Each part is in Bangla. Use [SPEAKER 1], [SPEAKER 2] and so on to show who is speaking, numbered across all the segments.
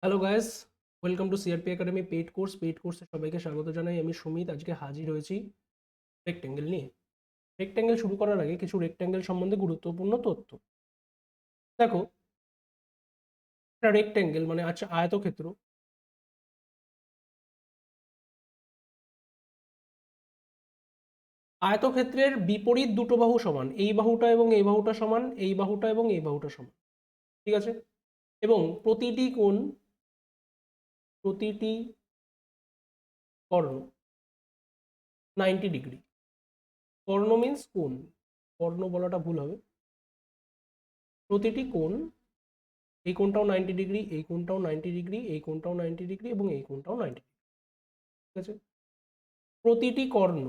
[SPEAKER 1] Hello guys, welcome to CRP academy paid কোর্সে সবাইকে স্বাগত জানাই। আমি সুমিত। আজকে হাজির হয়েছি রেক্ট্যাঙ্গেল নিয়ে। রেক্ট্যাঙ্গেল শুরু করার আগে কিছু রেক্ট্যাঙ্গেল সম্বন্ধে গুরুত্বপূর্ণ তথ্য। দেখো, একটা রেক্ট্যাঙ্গেল মানে আচ্ছা আয়তক্ষেত্র। আয়তক্ষেত্রের বিপরীত দুটো বাহু সমান, এই বাহুটা এবং এই বাহুটা সমান, এই বাহুটা এবং এই বাহুটা সমান। ঠিক আছে? এবং প্রতিটি কর্ণ 90 ডিগ্রি। কর্ণ মিন্স কোণ, কর্ণ বলাটা ভুল হবে। প্রতিটি কোণ, এই কোণটাও 90 ডিগ্রি, এই কোণটাও 90 ডিগ্রি, এই কোণটাও 90 ডিগ্রি এবং এই কোণটাও 90 ডিগ্রি। ঠিক আছে? প্রতিটি কর্ণ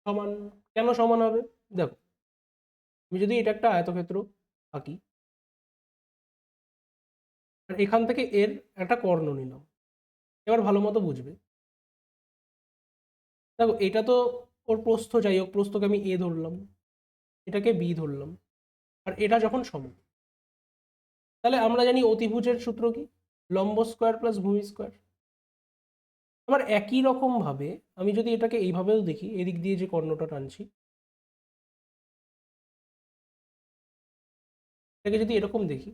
[SPEAKER 1] সমান। কেন সমান হবে? দেখো, আমি যদি এটা একটা আয়তক্ষেত্র আঁকি, আর এখান থেকে এর একটা কর্ণ নিলাম, এবার ভালো মতো বুঝবে। দেখো, এটা তো ওর প্রস্থ, যাই হোক প্রস্থকে আমি এ ধরলাম, এটাকে বি ধরলাম, আর এটা যখন সমান, তাহলে আমরা জানি অতিভুজের সূত্র কি? লম্ব স্কোয়ার প্লাস ভূমি স্কোয়ার। আবার একই রকম ভাবে আমি যদি এটাকে এইভাবেও দেখি, এদিক দিয়ে যে কর্ণটা টানছি, এটাকে যদি এরকম দেখি,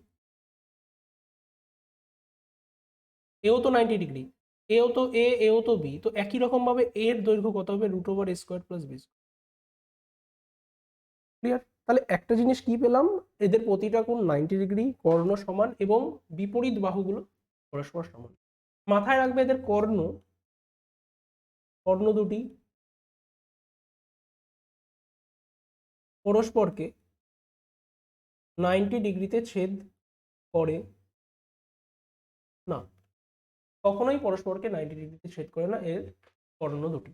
[SPEAKER 1] এও তো 90 ডিগ্রি, এও তো এ, এও তো বি, তো একই রকম ভাবে এর দৈর্ঘ্য কত হবে? √a² + b²। ক্লিয়ার? তাহলে একটা জিনিস কি পেলাম, এদের প্রতিটা কোণ 90 ডিগ্রি, কর্ণ সমান এবং বিপরীত বাহুগুলো পরস্পর সমান। মাথায় রাখবে এদের কর্ণ, কর্ণ দুটি পরস্পরকে 90 ডিগ্রিতে ছেদ করে না, কখনোই পরস্পরকে 90 ডিগ্রিতে ছেদ করে না এর কর্ণ দুটি।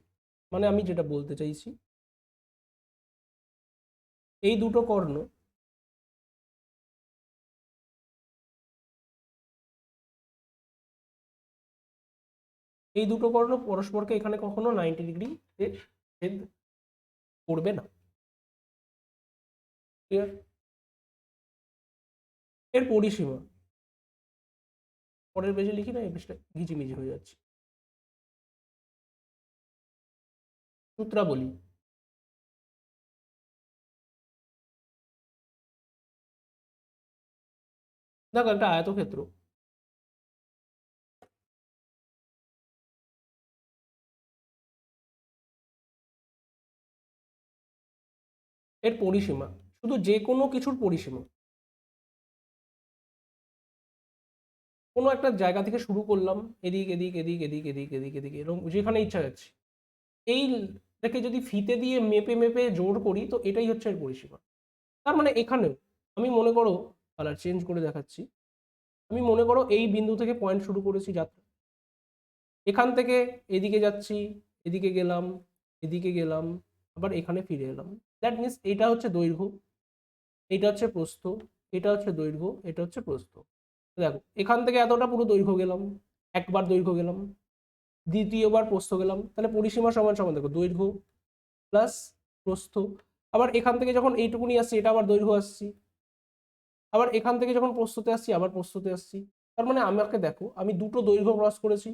[SPEAKER 1] মানে আমি যেটা বলতে চাইছি, এই দুটো কর্ণ, এই দুটো কর্ণ পরস্পরকে এখানে কখনো 90 ডিগ্রিতে ছেদ করবে না। ক্লিয়ার? এর পরিসীমা পরের পেজে লিখি না, এই পেজটা ঘিচিমিচি হয়ে যাচ্ছে। সূত্রাবলী। দেখো, একটা আয়তক্ষেত্র, এর পরিসীমা, শুধু যে কোনো কিছুর পরিসীমা, কোনো একটা জায়গা থেকে শুরু করলাম, এদিক এদিক এদিক এদিক এদিক এদিক এদিক এরকম যেখানে ইচ্ছা যাচ্ছে, এইটাকে যদি ফিতে দিয়ে মেপে মেপে জোর করি, তো এটাই হচ্ছে এর পরিসীমা। তার মানে এখানেও আমি মনে করো, কালার চেঞ্জ করে দেখাচ্ছি, আমি মনে করো এই বিন্দু থেকে পয়েন্ট শুরু করেছি যাত্রা, এখান থেকে এদিকে যাচ্ছি, এদিকে গেলাম, এদিকে গেলাম, আবার এখানে ফিরে এলাম। দ্যাট মিনস এটা হচ্ছে দৈর্ঘ্য, এটা হচ্ছে প্রস্থ, এটা হচ্ছে দৈর্ঘ্য, এটা হচ্ছে প্রস্থ। দেখো, এখান থেকে এতটা পুরো দৈর্ঘ্য গেলাম, একবার দৈর্ঘ্য গেলাম, দ্বিতীয়বার প্রস্থ গেলাম, তাহলে পরিসীমা সমান সমান দেখো দৈর্ঘ্য প্লাস প্রস্থ। আবার এখান থেকে যখন এইটুকুনি আসছি, এটা আবার দৈর্ঘ্য আসছি, আবার এখান থেকে যখন প্রস্থতে আসছি, আবার প্রস্থতে আসছি। তার মানে আমাকে দেখো, আমি দুটো দৈর্ঘ্য ক্রস করেছি,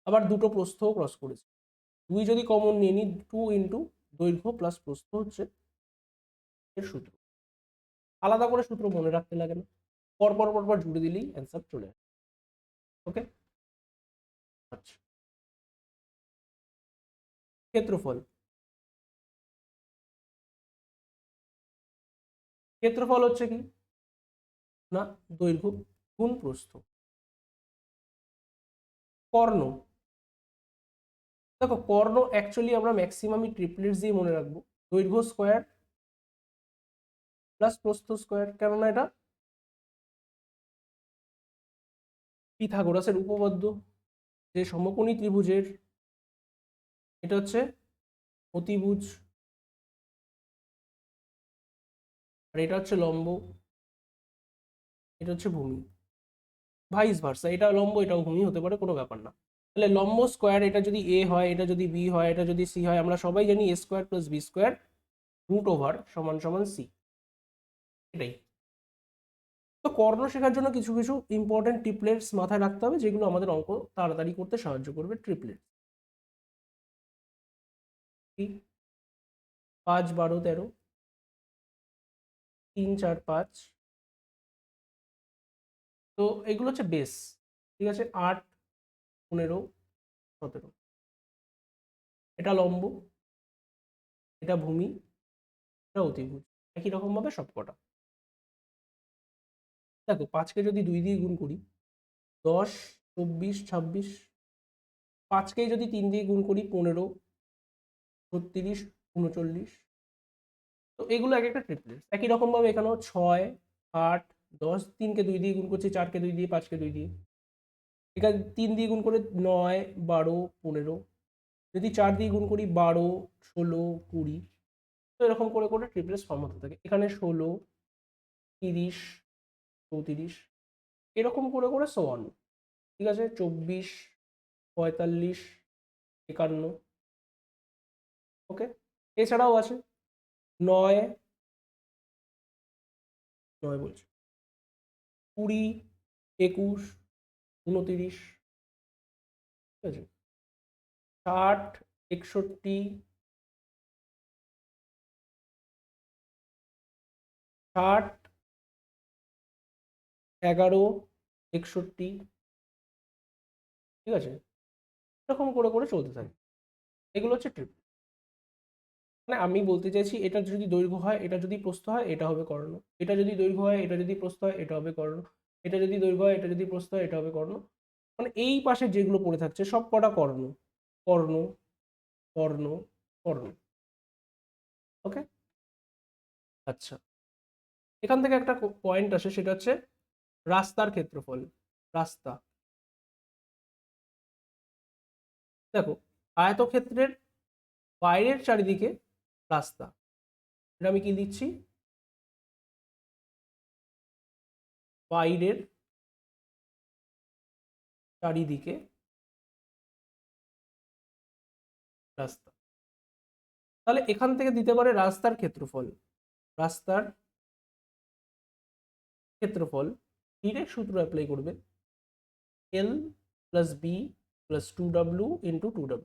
[SPEAKER 1] আবার দুটো প্রস্থও ক্রস করেছি। দুই যদি কমন নিয়ে নিই, 2 দৈর্ঘ্য প্লাস প্রস্থ হচ্ছে এর সূত্র। আলাদা করে সূত্র মনে রাখতে লাগে না, পরপর পরপর জুড়ে দিলেই অ্যান্সার চলে আসে। ওকে? আচ্ছা, ক্ষেত্রফল। ক্ষেত্রফল হচ্ছে কি না, দৈর্ঘ্য গুণ প্রস্থ। কর্ণ, দেখো কর্ণ অ্যাকচুয়ালি আমরা ম্যাক্সিমামই ট্রিপলেটস দিয়ে মনে রাখবো, দৈর্ঘ্য স্কোয়ার প্লাস প্রস্থ স্কোয়ার। কেননা এটা পিথাগোরাসের উপপাদ্য, যে সমকোণী ত্রিভুজের এটা হচ্ছে অতিভুজ, আর এটা হচ্ছে লম্ব, এটা হচ্ছে ভূমি। ভাইস ভার্সা, এটা লম্ব এটাও ভূমি হতে পারে, কোনো ব্যাপার না। তাহলে লম্ব স্কোয়ার, এটা যদি এ হয়, এটা যদি বি হয়, এটা যদি সি হয়, আমরা সবাই জানি a² + b² রুট ওভার সমান সমান সি, এটাই। তো কর্ণ শেখার জন্য কিছু কিছু ইম্পর্টেন্ট ট্রিপলেটস মাথায় রাখতে হবে, যেগুলো আমাদের অঙ্ক তাড়াতাড়ি করতে সাহায্য করবে। ট্রিপলেট 5 12 13, 3 4 5, তো এগুলো হচ্ছে বেস, ঠিক আছে। 8 15 17, এটা লম্ব, এটা ভূমি, এটা অতিভুজ, একই রকম ভাবে সবকটা। দেখো 5কে যদি 2 দিয়ে গুণ করি 10 24 26, 5কে যদি 3 দিয়ে গুণ করি 15 36 39, তো এগুলো এক একটা ট্রিপলেট। একই রকম ভাবে এখানেও 6 8 10, 3কে 2 দিয়ে গুণ করছি, 4কে 2 দিয়ে, 5কে 2 দিয়ে, এখানে 3 দিয়ে গুণ করে 9 12 15, যদি 4 দিয়ে গুণ করি 12 16 20, তো এরকম করে করে ট্রিপলেটস ফর্ম হতে থাকে। এখানে 16 30 34, এরকম করে করে সো অন, ঠিক আছে। 24 45 51, ওকে। এছাড়াও আছে 9 9 বলছি 20 21 29, ঠিক আছে। 60 61 60 11 61, ঠিক আছে। এরকম করে করে চলতে থাকে। এগুলো হচ্ছে ট্রিপ। মানে আমি বলতে চাইছি, এটা যদি দৈর্ঘ্য হয়, এটা যদি প্রস্থ হয়, এটা হবে কর্ণ। এটা যদি দৈর্ঘ্য হয়, এটা যদি প্রস্থ হয়, এটা হবে কর্ণ। এটা যদি দৈর্ঘ্য হয়, এটা যদি প্রস্থ হয়, এটা হবে কর্ণ। মানে এই পাশে যেগুলো পড়ে থাকছে সব কটা কর্ণ, কর্ণ কর্ণ কর্ণ, ওকে। আচ্ছা, এখান থেকে একটা পয়েন্ট আসে, সেটা হচ্ছে রাস্তার ক্ষেত্রফল। রাস্তা, দেখো আয়তক্ষেত্রের বাইরের চারিদিকে রাস্তা, এটা আমি কি দিচ্ছি, বাইরের চারিদিকে রাস্তা। তাহলে এখান থেকে দিতে পারে রাস্তার ক্ষেত্রফল। রাস্তার ক্ষেত্রফল ডিরেক্ট সূত্র অ্যাপ্লাই করবে, L plus B plus 2w into 2w,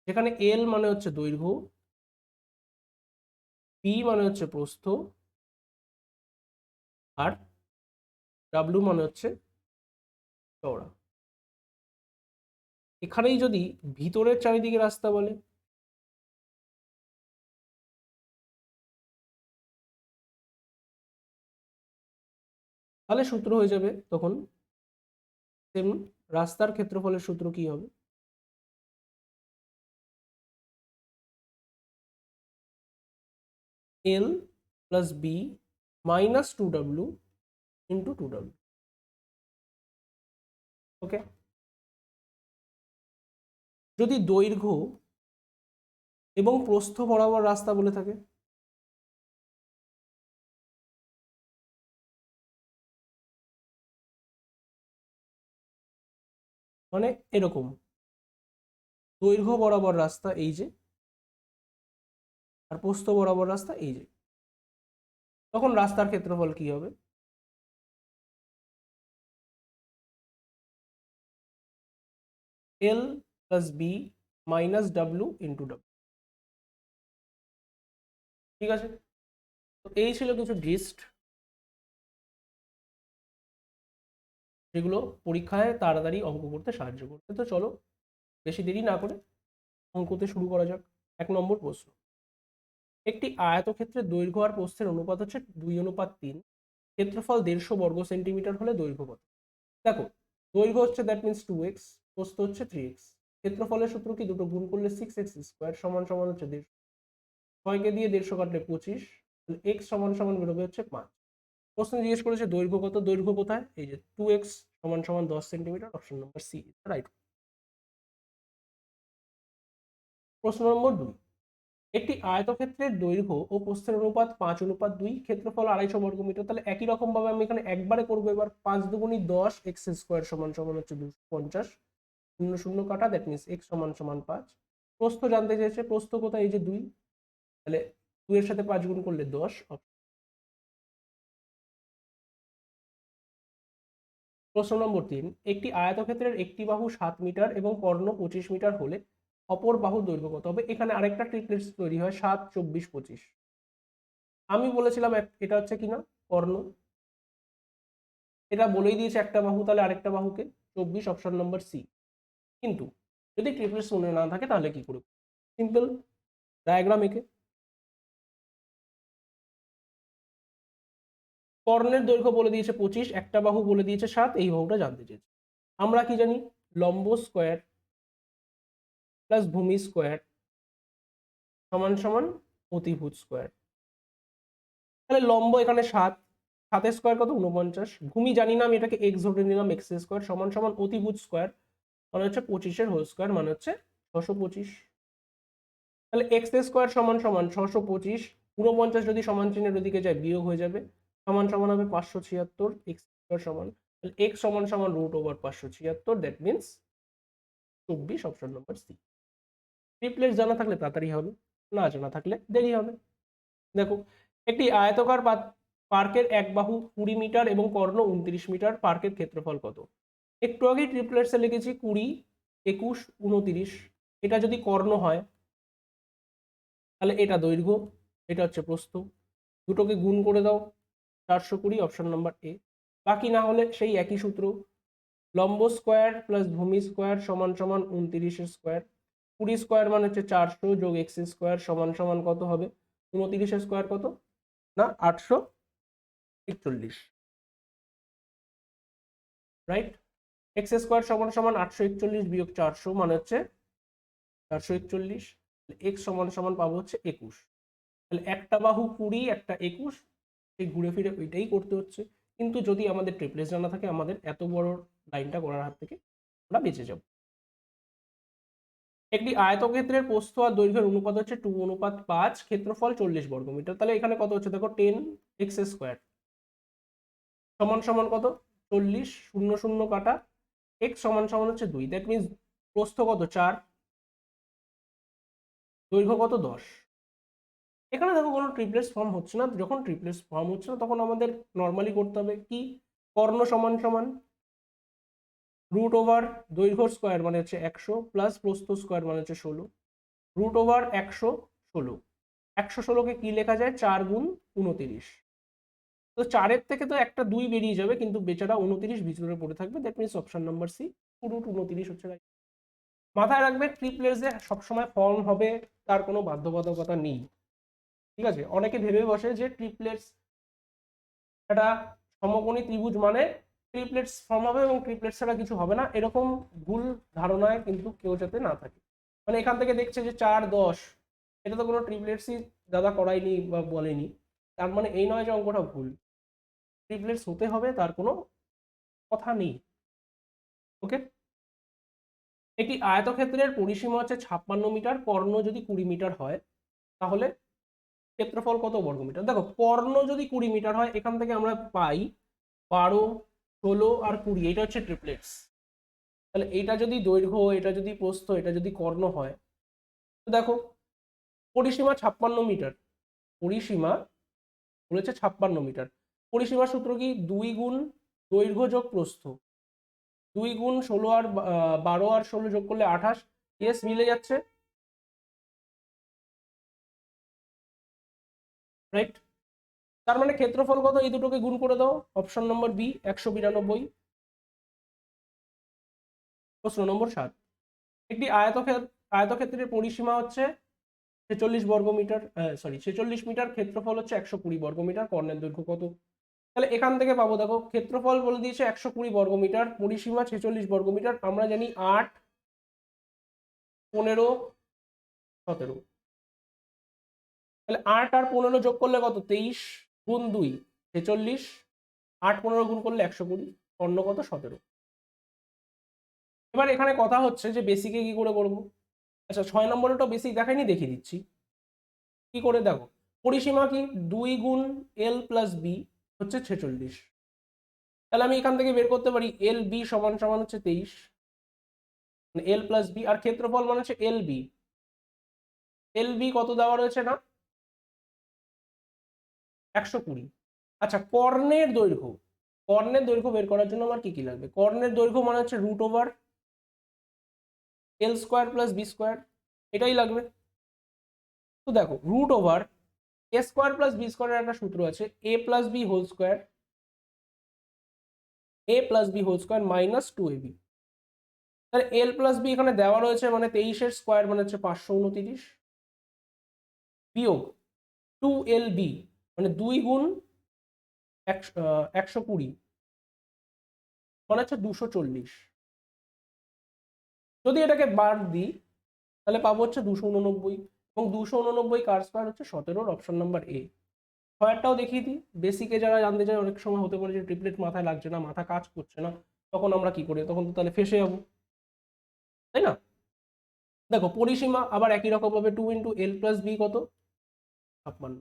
[SPEAKER 1] যেখানে এল মানে হচ্ছে দৈর্ঘ্য, বি মানে হচ্ছে প্রস্থ, আর ডাব্লু মানে হচ্ছে চওড়া। এখানেই যদি ভিতরের চারিদিকে রাস্তা বলে, তাহলে সূত্র হয়ে যাবে তখন সেম। রাস্তার ক্ষেত্রফলের সূত্র কি হবে, L plus B minus 2w into 2w, okay. যদি দৈর্ঘ্য এবং প্রস্থ বরাবর রাস্তা বলে থাকে, মানে এরকম দৈর্ঘ্য বরাবর রাস্তা এই যে, আর প্রস্থ বরাবর রাস্তা এই যে, তখন রাস্তার ক্ষেত্রফল কি হবে, L plus B minus W into W, ঠিক আছে। তো এই ছিল কিছু জিস্ট, যেগুলো পরীক্ষায় তাড়াতাড়ি অঙ্ক করতে সাহায্য করবে। তো চলো বেশি দেরি না করে অঙ্কতে শুরু করা যাক। 1 নম্বর প্রশ্ন, একটি আয়তক্ষেত্রের দৈর্ঘ্য আর প্রস্থের অনুপাত হচ্ছে 2:3, ক্ষেত্রফল 150 বর্গ সেন্টিমিটার হলে দৈর্ঘ্য কত। দেখো দৈর্ঘ্য হচ্ছে দ্যাট মিনস 2x, প্রস্থ হচ্ছে 3x, ক্ষেত্রফলের সূত্র কি, দুটো গুণ করলে 6x স্কোয়ার সমান সমান হচ্ছে 150, 6কে দিয়ে 150 কাটলে 25, এক্স সমান সমান বেরোবে হচ্ছে 5। প্রশ্ন জিজ্ঞেস করেছে দৈর্ঘ্য কত, দৈর্ঘ্য কোথায়, এই যে 2x সমান সমান 10 centimetre, option number C right. প্রশ্ন নম্বর 2, একটি আয়তক্ষেত্রের দৈর্ঘ্য ও প্রস্থের অনুপাত 5:2, ক্ষেত্রফল 250 বর্গমিটার। তাহলে একই রকম ভাবে আমি এখানে একবারে করবো। এবার 5 দুগুণি 10, এক্স স্কোয়ার সমান সমান হচ্ছে 250, শূন্য শূন্য কাটা, দ্যাট মিনস এক্স সমান সমান 5। প্রস্থ জানতে চেয়েছে, প্রস্থ কোথায়, এই যে 2, তাহলে 2 এর সাথে 5 গুণ করলে 10। প্রশ্ন নম্বর 3, একটি আয়তক্ষেত্রের একটি বাহু 7 মিটার এবং কর্ণ 25 মিটার হলে অপর বাহুর দৈর্ঘ্য কত হবে? এখানে আরেকটা ট্রিপলেটস তৈরি হয় 7, 24, 25। আমি বলেছিলাম এটা হচ্ছে কিনা কর্ণ, এটা বলেই দিয়েছে একটা বাহু, তাহলে আরেকটা বাহুকে 24, অপশন নম্বর সি। কিন্তু যদি ট্রিপলেটস মনে না থাকে তাহলে কি করে? সিম্পল, ডায়াগ্রাম এঁকে কর্ণের দৈর্ঘ্য বলে দিয়েছে 25, একটা বাহু বলে দিয়েছে 7, এই বাহুটা জানতে চেয়েছে। আমরা কি জানি? লম্ব স্কোয়ার প্লাস ভূমি স্কোয়ার সমান সমান অতিভুজ স্কোয়ার। তাহলে লম্ব এখানে 7, 7 স্কোয়ার কত? 49। ভূমি জানি না, আমি এটাকে এক্স ধরে নিলাম, এক্স স্কোয়ার সমান সমান অতিভুজ স্কোয়ার মানে হচ্ছে 25 হোল স্কোয়ার মানে হচ্ছে 625। তাহলে এক্স স্কোয়ার সমান সমান 625, 49 যদি সমান চিহ্নের ওদিকে যায় বিয়োগ হয়ে যাবে, সমান সমান হবে 576। এক্স স্কোয়ার সমান, তাহলে এক্স সমান সমান √576, that means 24, option number C. Triplets জানা থাকলে তাড়াতাড়ি হবে, না জানা থাকলে দেরি হবে। দেখো, একটি আয়তকার পার্কের এক বাহু 20 মিটার এবং কর্ণ 29 মিটার, পার্কের ক্ষেত্রফল কত? একটু আগেই ট্রিপলেটসে লিখেছি 20, 21, 29। এটা যদি কর্ণ হয় তাহলে এটা দৈর্ঘ্য, এটা হচ্ছে প্রস্থ, দুটোকে গুণ করে দাও, 420, অপশন নাম্বার এ। বাকি না হলে সেই একই সূত্র, লম্ব স্কোয়ার প্লাস ভূমি স্কোয়ার সমান সমান 29 স্কোয়ার, 20 স্কোয়ার মানে হচ্ছে 400 যোগ এক্স স্কোয়ার সমান সমান কত হবে? 29 স্কোয়ার কত না 841, রাইট? এক্স স্কোয়ার সমান সমান 841 বিয়োগ 400 মানে হচ্ছে 441। এক্স সমান সমান পাবো হচ্ছে 21। তাহলে একটা বাহু 20, একটা 21, এই ঘুরে ফিরে ওইটাই করতে হচ্ছে। কিন্তু যদি আমাদের ট্রিপলেটস জানা থাকে আমাদের এত বড় লাইনটা করার হাত থেকে আমরা বেঁচে যাব। একটি আয়তক্ষেত্রের প্রস্থ আর দৈর্ঘ্যের অনুপাত হচ্ছে 2:5, ক্ষেত্রফল 40 বর্গমিটার। তাহলে এখানে কত হচ্ছে দেখো, 10 এক্স স্কোয়ার সমান সমান কত? 40, 0 0 কাটা, এক্স সমান সমান হচ্ছে 2, দ্যাট মিনস প্রস্থ কত? 4, দৈর্ঘ্য কত? 10। এখানে দেখো কোনো ট্রিপলেটস ফর্ম হচ্ছে না, যখন ট্রিপলেটস ফর্ম হচ্ছে না তখন আমাদের নর্মালি করতে হবে কি, কর্ণ সমান সমান √ দৈর্ঘ্য স্কোয়ার মানে হচ্ছে 100 প্লাস প্রস্থ স্কোয়ার মানে হচ্ছে 16, √116। 116কে কি লেখা যায়? 4 গুণ 29। তো 4-এর থেকে তো একটা 2 বেরিয়ে যাবে, কিন্তু বেচারা 29 ভিতরে পড়ে থাকবে, that means option number C, √29 হচ্ছে right। মাথায় রাখবে ট্রিপলেটসে সবসময় ফর্ম হবে তার কোনো বাধ্যবাধকতা নেই, ঠিক আছে? অনেকে ভেবে বসে যে ট্রিপলেটস একটা সমকোণী ত্রিভুজ মানে ট্রিপলেটস ফর্ম হবে এবং ট্রিপলেটস ছাড়া কিছু হবে না, এরকম ভুল ধারণায় কিন্তু কেউ যাতে না থাকে। মানে এখান থেকে দেখছে যে 4, 10, এটা তো কোনো ট্রিপলেটসই দাদা করায়নি বা বলেনি, তার মানে এই নয় যে অঙ্কটা ভুল। ট্রিপলেটস হতে হবে তার কোনো কথা নেই। ওকে, একটি আয়তক্ষেত্রের পরিসীমা হচ্ছে 56 মিটার, কর্ণ যদি 20 মিটার হয় তাহলে ক্ষেত্রফল কত বর্গমিটার? দেখো, কর্ণ যদি 20 মিটার হয় এখান থেকে আমরা পাই 12, 16 আর 20, এটা হচ্ছে ট্রিপলেটস। তাহলে এটা যদি দৈর্ঘ্য, এটা যদি প্রস্থ, এটা যদি কর্ণ হয়, তো দেখো পরিসীমা 56 মিটার, পরিসীমা বলেছে 56 মিটার, পরিসীমার সূত্র কি? 2 গুণ দৈর্ঘ্য যোগ প্রস্থ, 2 গুণ 16 আর 12 আর 16 যোগ করলে 28। ইয়েস, মিলে যাচ্ছে, রাইট? তার মানে ক্ষেত্রফল কত? এই দুটোকে গুণ করে দাও, অপশন নম্বর বি, 192। প্রশ্ন নম্বর 7, একটি আয়তক্ষেত্রের পরিসীমা হচ্ছে 46 বর্গমিটার, 46 মিটার, ক্ষেত্রফল হচ্ছে 120 বর্গমিটার, কর্ণের দৈর্ঘ্য কত? তাহলে এখান থেকে পাবো, দেখো ক্ষেত্রফল বলে দিয়েছে 120 বর্গমিটার, পরিসীমা 46 বর্গমিটার, আমরা জানি 8, 15, 17। তাহলে 8 আর 15 যোগ করলে কত? 23 গুণ 2, 46, 8, 15 গুণ করলে 120, কর্ণ কত? 17। এবার এখানে কথা হচ্ছে যে বেসিকে কি করে করবো? আচ্ছা, 6 নম্বরেরটা বেসিক দেখাইনি, দেখিয়ে দিচ্ছি কি করে। দেখো, পরিসীমা কি? 2 গুণ এল প্লাস বি হচ্ছে 46। তাহলে আমি এখান থেকে বের করতে পারি এল বি সমান সমান হচ্ছে 23, মানে এল প্লাস বি, আর ক্ষেত্রফল মানে হচ্ছে এল বি। এল বি কত দেওয়া রয়েছে না 120। আচ্ছা, কর্ণের দৈর্ঘ্য, কর্ণের দৈর্ঘ্য বের করার জন্য আমার কি কি লাগবে? কর্ণের দৈর্ঘ্য মানে হচ্ছে root over L square plus B square, এটাই লাগবে। তো দেখো, root over A square plus B স্কোয়ারের একটা সূত্র আছে, A plus B whole square, A plus B whole square minus 2ab। তাহলে এল প্লাস বি এখানে দেওয়া রয়েছে, মানে 23-এর স্কোয়ার মানে হচ্ছে 529, বিয়োগ 2lb মানে 2 গুণ 120 মানে হচ্ছে 240। যদি এটাকে বাদ দিই তাহলে পাবো হচ্ছে 289, এবং 289 কার স্কোয়ার হচ্ছে 17, অপশন নাম্বার এ। ছয়েরটাও দেখিয়ে দিই, বেসিকে যারা জানতে চায়, অনেক সময় হতে পারে যে ট্রিপলেট মাথায় লাগছে না, মাথা কাজ করছে না, তখন আমরা কি করি? তখন তো তাহলে ফেসে যাবো, তাই না? দেখো, পরিসীমা আবার একই রকম ভাবে 2 ইন্টু এল প্লাস বি কত? 56।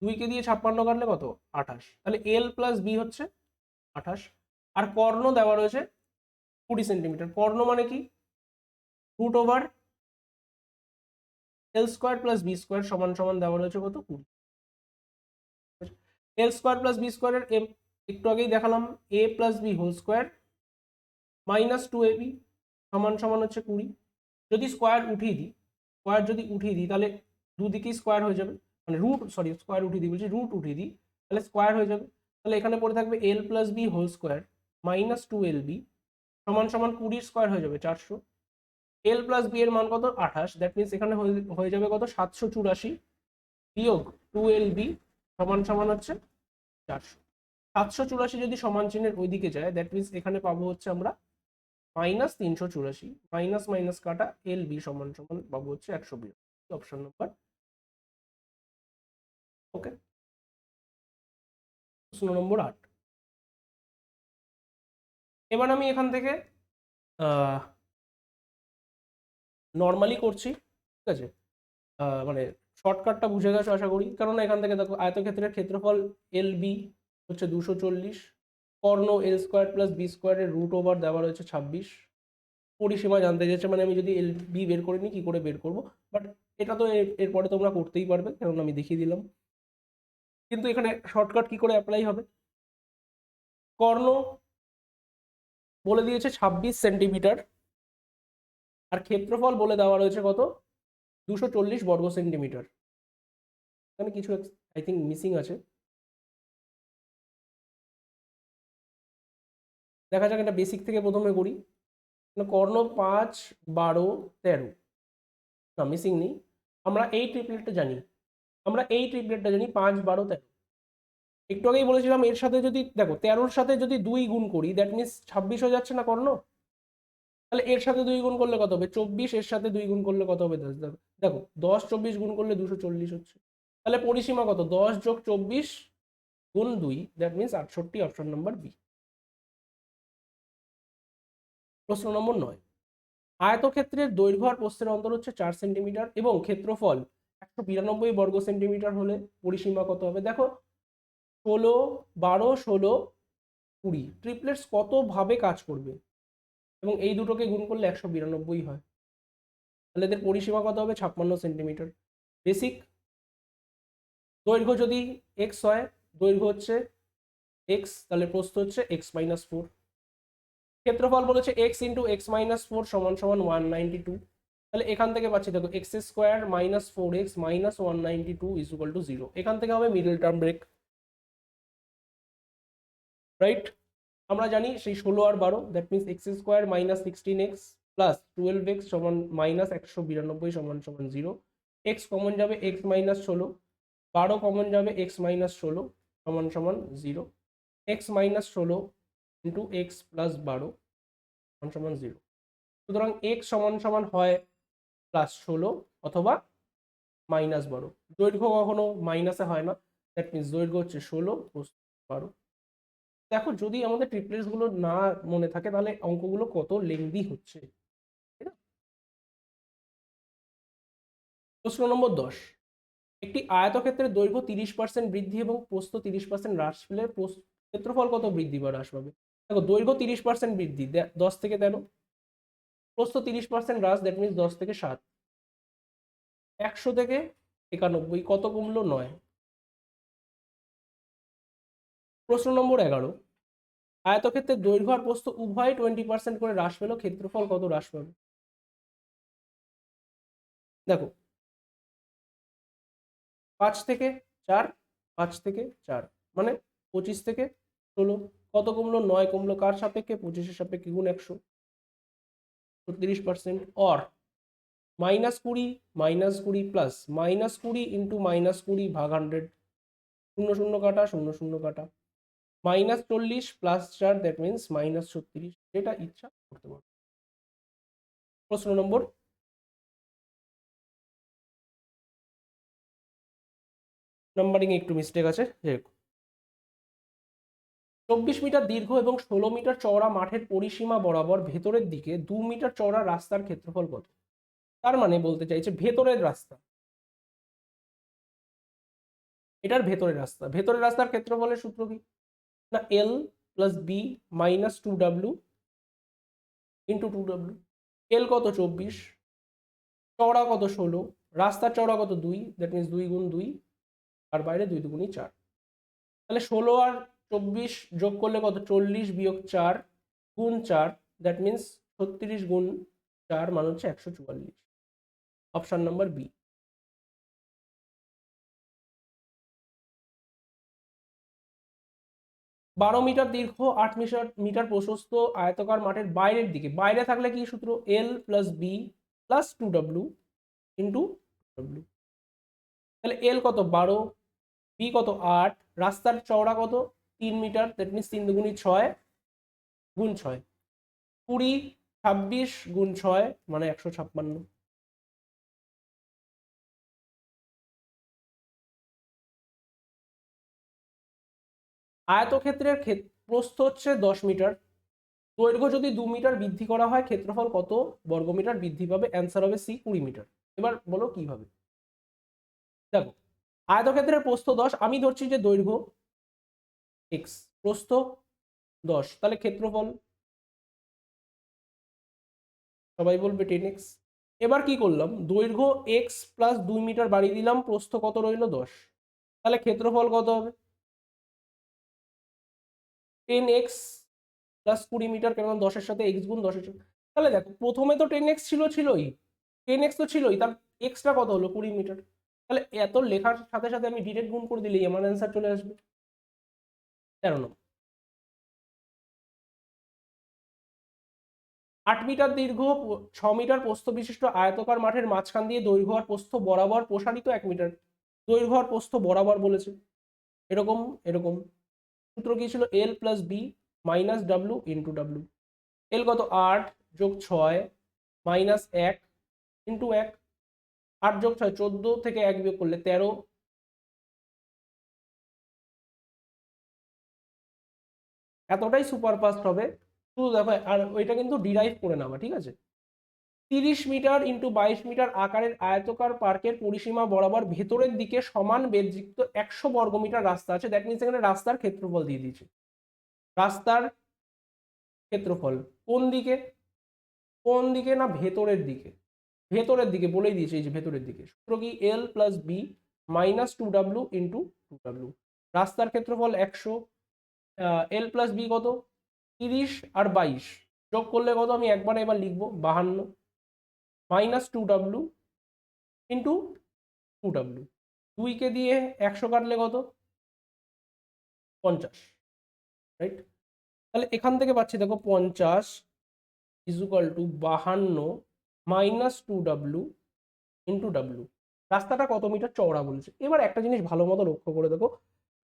[SPEAKER 1] 2কে দিয়ে 56 কাটলে কত? 28। তাহলে এল প্লাস বি হচ্ছে 28। আর কর্ণ দেওয়া রয়েছে 20 সেন্টিমিটার। কর্ণ মানে কি? Root over L square plus B square সমান সমান দেওয়া রয়েছে কত? 20। এল স্কোয়ার প্লাস বি স্কোয়ারের একটু আগেই দেখালাম, A plus B whole square minus 2ab সমান সমান হচ্ছে 20। যদি স্কোয়ার উঠিয়ে দিই, স্কোয়ার যদি উঠিয়ে দিই তাহলে দুদিকেই স্কোয়ার হয়ে যাবে, মানে স্কোয়ার উঠিয়ে দিই বলছি, রুট উঠিয়ে দিই তাহলে স্কোয়ার হয়ে যাবে। তাহলে এখানে পড়ে থাকবে L plus B whole square minus 2lb সমান সমান 20 স্কোয়ার হয়ে যাবে 400। এল প্লাস বি এর মান কত? 28। দ্যাট মিনস এখানে হয়ে যাবে কত? 784 বিয়োগ 2lb সমান সমান হচ্ছে 400। 784 যদি সমান চিহ্নের ওইদিকে যায়, দ্যাট মিনস এখানে পাবো হচ্ছে আমরা মাইনাস 384, মাইনাস মাইনাস কাটা, এল বি সমান সমান পাবো হচ্ছে 120, অপশন নাম্বার। ওকে, প্রশ্ন নম্বর 8। এবার আমি এখান থেকে নর্মালি করছি, ঠিক আছে? মানে শর্টকাটটা বুঝে গেছো আশা করি, কারণ এখান থেকে দেখো আয়তক্ষেত্রের ক্ষেত্রফল এল বি হচ্ছে 240, কর্ণ এল স্কোয়ার প্লাস বি স্কোয়ারের রুট ওভার দেওয়া রয়েছে 26। পরিসীমা জানতে চাইছে, মানে আমি যদি এল বি বের করে নিই কি করে বের করবো, বাট এটা তো এরপরে তোমরা করতেই পারবে, কারণ আমি দেখিয়ে দিলাম। কিন্তু এখানে শর্টকাট কি করে অ্যাপ্লাই হবে? কর্ণ বলে দিয়েছে 26 সেন্টিমিটার, আর ক্ষেত্রফল বলে দেওয়া রয়েছে কত? 240 বর্গ সেন্টিমিটার। এখানে কিছু আই থিঙ্ক মিসিং আছে, দেখা যাক। এটা বেসিক থেকে প্রথমে করি। কর্ণ 5, 12, 13, না মিসিং নেই। আমরা এই ট্রিপলেটটা জানি, 5, 12, 13। একটু আগেই বলেছিলাম এর সাথে যদি দেখো 13-র সাথে যদি 2 গুণ করি, দ্যাট মিনস 26 হয়ে যাচ্ছে না কর্ণ? তাহলে এর সাথে 2 গুণ করলে কত হবে? 24। এর সাথে 2 গুণ করলে কত হবে? 10। দেখো 10 24 গুণ করলে 240 হচ্ছে। তাহলে পরিসীমা কত? 10 যোগ 24 গুণ 2, that means 68, option number B. প্রশ্ন নম্বর 9। আয়তক্ষেত্রের দৈর্ঘ্য আর প্রস্থের অন্তর হচ্ছে 4 সেন্টিমিটার এবং ক্ষেত্রফল 192 বর্গ সেন্টিমিটার হলে পরিসীমা কত হবে? দেখো 16, 12, 16, 20 ট্রিপলেটস কত ভাবে কাজ করবে, এবং এই দুটোকে গুণ করলে 192 হয়। তাহলে এদের পরিসীমা কত হবে? 56 সেন্টিমিটার। বেসিক, দৈর্ঘ্য যদি এক্স হয়, দৈর্ঘ্য হচ্ছে এক্স, তাহলে প্রস্থ হচ্ছে x-4। ক্ষেত্রফল বলেছে এক্স ইন্টু x-4 সমান সমান 192। তাহলে এখান থেকে পাচ্ছি দেখো x square minus 4x minus 192 is equal to 0। এখান থেকে হবে মিডল টার্ম ব্রেক, রাইট? আমরা জানি সেই 16 আর 12, that means x square minus 16x plus 12x সমান মাইনাস 192 সমান সমান 0। এক্স কমন যাবে, এক্স মাইনাস 16, 12 কমন যাবে, এক্স মাইনাস 16 সমান সমান 0। X minus 16 into x plus 12 সমান সমান 0। সুতরাং এক্স সমান সমান হয় +16 অথবা -12। দৈর্ঘ্য কখনো মাইনাসে হয় না, দ্যাট মিনস দৈর্ঘ্য হচ্ছে 16, প্রস্থ 12। দেখো যদি আমাদের ট্রিপলেটস গুলো না মনে থাকে তাহলে অঙ্কগুলো কত লেংদি হচ্ছে, তাই না? প্রশ্ন নম্বর 10। একটি আয়তক্ষেত্রের দৈর্ঘ্য 30% বৃদ্ধি এবং প্রস্থ 30% হ্রাস পেলে ক্ষেত্রফল কত বৃদ্ধি বা হ্রাস পাবে? দেখো দৈর্ঘ্য 30% বৃদ্ধি 10 থেকে 13, প্রস্থ 30% হ্রাস, দ্যাট মিনস 10 থেকে 7। 100 থেকে 91 কত কমলো? 9। প্রশ্ন নম্বর 11, আয়তক্ষেত্রের দৈর্ঘ্য আর প্রস্থ উভয় 20% করে হ্রাস পেল, ক্ষেত্রফল কত হ্রাস পাবে? দেখো 5 থেকে 4, 5 থেকে 4 মানে 25 থেকে 16, কত কমলো? 9 কমলো, কার সাপেক্ষে? 25-এর সাপেক্ষে, গুণ 100, 36%। অর -20, -20 প্লাস -20 ইন্টু -20 ভাগ 100, 0 0 কাটা, 0 0 কাটা, -40 প্লাস 4, দ্যাট মিনস -36, যেটা ইচ্ছা করতে পারো। প্রশ্ন নম্বর, নাম্বারিং একটু মিস্টেক আছে, যাই হোক। 24 মিটার দীর্ঘ এবং 16 মিটার চওড়া মাঠের পরিসীমা বরাবর ভেতরের দিকে 2 মিটার চওড়া রাস্তার ক্ষেত্রফল কত? তার মানে বলতে চাইছে ভেতরের রাস্তা, এটার ভেতরের রাস্তা। ভেতরের রাস্তার ক্ষেত্রফলের সূত্র কি? না L plus B minus 2W into 2W। L কত? 24, চওড়া কত? 16, রাস্তার চওড়া কত? 2, দ্যাট মিনস 2 গুণ 2, আর বাইরে 2 2 4। তাহলে 16 আর 24 যোগ করলে কত? 40 বিয়োগ 4 গুণ 4, দ্যাট মিনস 36 গুণ 4 মানে হচ্ছে 144। Option number B. 12 মিটার দীর্ঘ 8 মিটার প্রশস্ত আয়তকার মাঠের বাইরের দিকে, বাইরে থাকলে কি সূত্র? L plus B plus 2W into W. তাহলে এল কত? 12, বি কত? 8, রাস্তার চওড়া কত? 3 মিটার, দ্যাট মিনস 3 দুগুণি 6 গুণ 6, 20 26 গুণ 6 মানে 156। আয়তক্ষেত্রের প্রস্থ হচ্ছে 10 মিটার, দৈর্ঘ্য যদি 2 মিটার বৃদ্ধি করা হয়, ক্ষেত্রফল কত বর্গমিটার বৃদ্ধি পাবে? অ্যান্সার হবে সি, 20 মিটার। এবার বলো কিভাবে। দেখো আয়তক্ষেত্রের প্রস্থ 10, আমি ধরছি যে দৈর্ঘ্য x, প্রস্থ 10, তাহলে ক্ষেত্রফল সবাই বলবে 10x। এবার কি করলাম? দৈর্ঘ্য x প্লাস 2 মিটার বাড়িয়ে দিলাম, প্রস্থ কত রইল? 10, তাহলে ক্ষেত্রফল কত হবে? 10x প্লাস 20 মিটার, কেন? 10-এর সাথে x গুণ 10-এর সাথে। তাহলে দেখো প্রথমে তো 10x ছিলই, 10x তো ছিলই, তার এক্সট্রা কত হলো? 20 মিটার। তাহলে এত লেখার সাথে সাথে আমি ডিরেক্ট গুণ করে দিলেই আমার অ্যান্সার চলে আসবে। 13 নম্বর, 8 মিটার দীর্ঘ 6 মিটার প্রস্থ বিশিষ্ট আয়তকার মাঠের মাঝখান দিয়ে দৈর্ঘ্য আর প্রস্থ বরাবর প্রসারিত 1 মিটার, দৈর্ঘ্য আর প্রস্থ বরাবর বলেছে, এরকম এরকম। সূত্র কি ছিল? L plus B minus W into W. L কত? 8 যোগ 6 মাইনাস 1 ইন্টু 1, 8 যোগ 6 14, থেকে 1 বিয়োগ করলে 13, এতটাই সুপারফাস্ট হবে। শুধু দেখো, আর ওইটা কিন্তু ডিরাইভ করে নেওয়া, ঠিক আছে। 30 মিটার ইন্টু 22 মিটার আকারের আয়তকার পার্কের পরিসীমা বরাবর ভেতরের দিকে সমান বেধযুক্ত 100 বর্গমিটার রাস্তা আছে, দ্যাট মিনস এখানে রাস্তার ক্ষেত্রফল দিয়ে দিয়েছে। রাস্তার ক্ষেত্রফল কোন দিকে? কোন দিকে? না ভেতরের দিকে, ভেতরের দিকে বলেই দিয়েছে, এই যে ভেতরের দিকে। সূত্র কি? L plus B minus 2W into 2W। রাস্তার ক্ষেত্রফল 100, এল প্লাস বি কত? 30 আর 22 যোগ করলে কত? আমি একবারে এবার লিখবো 52 মাইনাস 2W ইন্টু 2W। 2 কে দিয়ে 100 কাটলে কত? 50, রাইট। তাহলে এখান থেকে পাচ্ছি দেখো 50 is equal to 52 minus 2W into W. রাস্তাটা কত মিটার চওড়া বলেছে। এবার একটা জিনিস ভালো মতো লক্ষ্য করে দেখো,